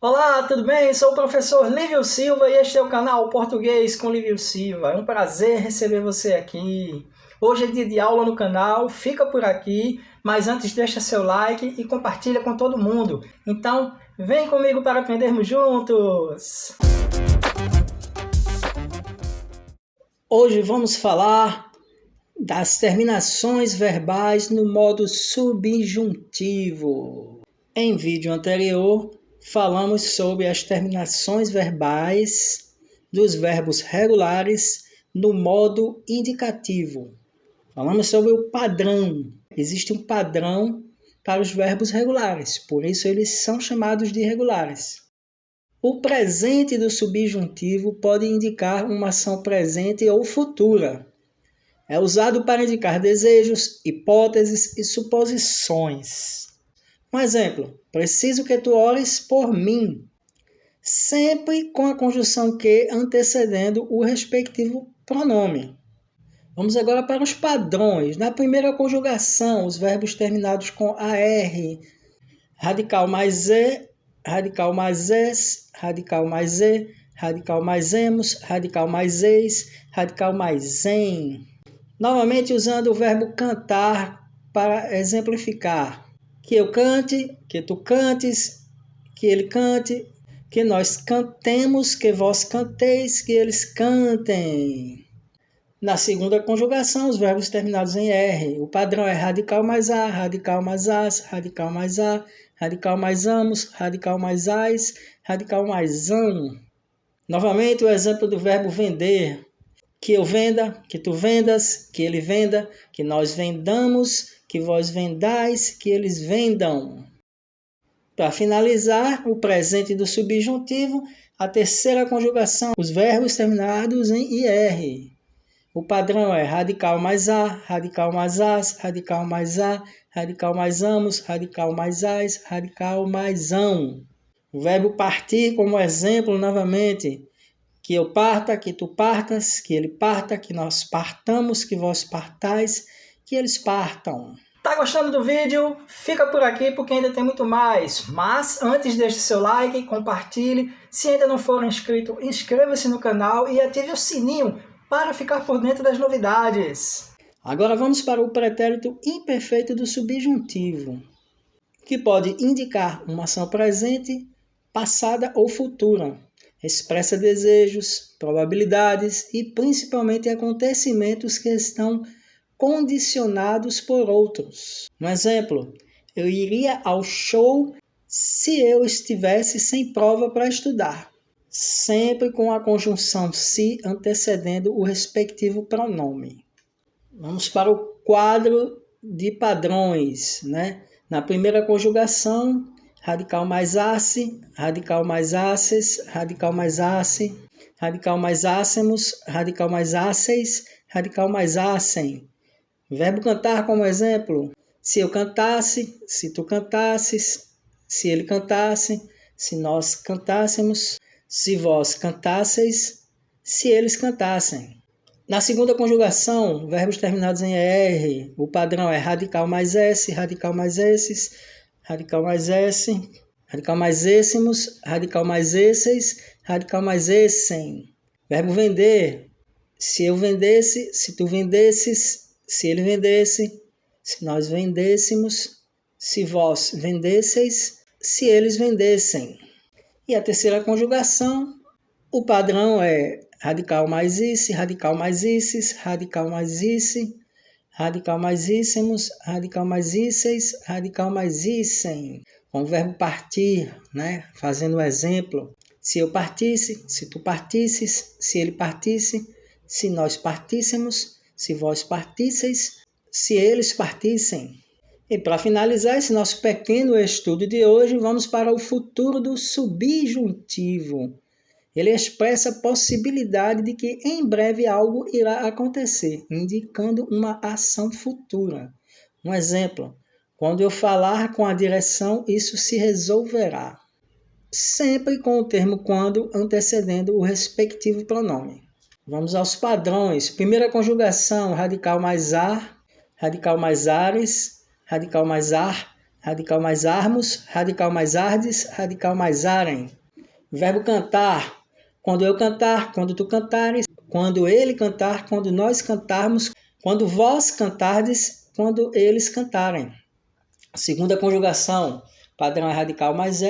Olá, tudo bem? Sou o professor Lívio Silva e este é o canal Português com Lívio Silva. É um prazer receber você aqui. Hoje é dia de aula no canal, fica por aqui, mas antes deixa seu like e compartilha com todo mundo. Então, vem comigo para aprendermos juntos! Hoje vamos falar das terminações verbais no modo subjuntivo. Em vídeo anterior, falamos sobre as terminações verbais dos verbos regulares no modo indicativo. Falamos sobre o padrão. Existe um padrão para os verbos regulares, por isso eles são chamados de regulares. O presente do subjuntivo pode indicar uma ação presente ou futura. É usado para indicar desejos, hipóteses e suposições. Um exemplo, preciso que tu ores por mim, sempre com a conjunção que antecedendo o respectivo pronome. Vamos agora para os padrões. Na primeira conjugação, os verbos terminados com AR, radical mais E, radical mais ES, radical mais E, radical mais EMOS, radical mais EIS, radical mais EM. Novamente usando o verbo cantar para exemplificar. Que eu cante, que tu cantes, que ele cante, que nós cantemos, que vós canteis, que eles cantem. Na segunda conjugação, os verbos terminados em R. O padrão é radical mais A, radical mais AS, radical mais A, radical mais AMOS, radical mais AIS, radical mais AM. Novamente o exemplo do verbo vender. Que eu venda, que tu vendas, que ele venda, que nós vendamos, que vós vendais, que eles vendam. Para finalizar, o presente do subjuntivo, a terceira conjugação, os verbos terminados em IR. O padrão é radical mais A, radical mais AS, radical mais A, radical mais AMOS, radical mais AIS, radical mais AM. O verbo partir como exemplo novamente. Que eu parta, que tu partas, que ele parta, que nós partamos, que vós partais, que eles partam. Tá gostando do vídeo? Fica por aqui porque ainda tem muito mais. Mas antes deixe seu like, compartilhe. Se ainda não for inscrito, inscreva-se no canal e ative o sininho para ficar por dentro das novidades. Agora vamos para o pretérito imperfeito do subjuntivo, que pode indicar uma ação presente, passada ou futura. Expressa desejos, probabilidades e principalmente acontecimentos que estão condicionados por outros. Um exemplo, eu iria ao show se eu estivesse sem prova para estudar, sempre com a conjunção se antecedendo o respectivo pronome. Vamos para o quadro de padrões, né? Na primeira conjugação, radical mais ace, radical mais aces, radical mais ace, radical mais ácemos, radical mais áceis, radical mais acem. Verbo cantar como exemplo. Se eu cantasse, se tu cantasses, se ele cantasse, se nós cantássemos, se vós cantasseis, se eles cantassem. Na segunda conjugação, verbos terminados em ER, o padrão é radical mais S, radical mais esses, radical mais S, radical mais essimos, radical mais esses, radical mais essem. Verbo vender, se eu vendesse, se tu vendesses, se ele vendesse, se nós vendêssemos, se vós vendesseis, se eles vendessem. E a terceira conjugação, o padrão é radical mais ice, radical mais isses, radical mais ice, radical mais íssimos, radical mais isseis, radical mais issem. Com o verbo partir, né? Fazendo um exemplo. Se eu partisse, se tu partisses, se ele partisse, se nós partíssemos, se vós partisseis, se eles partissem. E para finalizar esse nosso pequeno estudo de hoje, vamos para o futuro do subjuntivo. Ele expressa a possibilidade de que em breve algo irá acontecer, indicando uma ação futura. Um exemplo, quando eu falar com a direção, isso se resolverá. Sempre com o termo quando antecedendo o respectivo pronome. Vamos aos padrões. Primeira conjugação, radical mais ar, radical mais ares, radical mais ar, radical mais armos, radical mais ardes, radical mais arem. Verbo cantar, quando eu cantar, quando tu cantares, quando ele cantar, quando nós cantarmos, quando vós cantardes, quando eles cantarem. Segunda conjugação, padrão é radical mais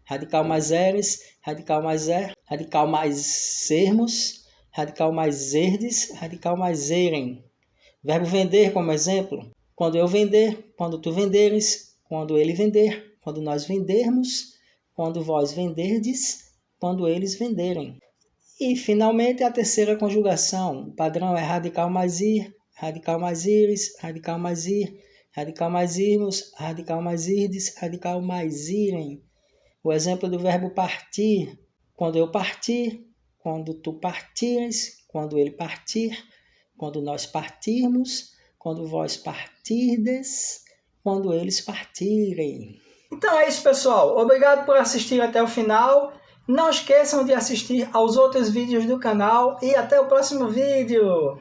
radical mais eres, radical mais radical mais sermos, radical mais erdes, radical mais erem. Verbo vender como exemplo, quando eu vender, quando tu venderes, quando ele vender, quando nós vendermos, quando vós venderdes, quando eles venderem. E, finalmente, a terceira conjugação. O padrão é radical mais ir, radical mais ires, radical mais ir, radical mais irmos, radical mais irdes, radical mais irem. O exemplo do verbo partir. Quando eu partir, quando tu partires, quando ele partir, quando nós partirmos, quando vós partirdes, quando eles partirem. Então é isso, pessoal. Obrigado por assistir até o final. Não esqueçam de assistir aos outros vídeos do canal e até o próximo vídeo.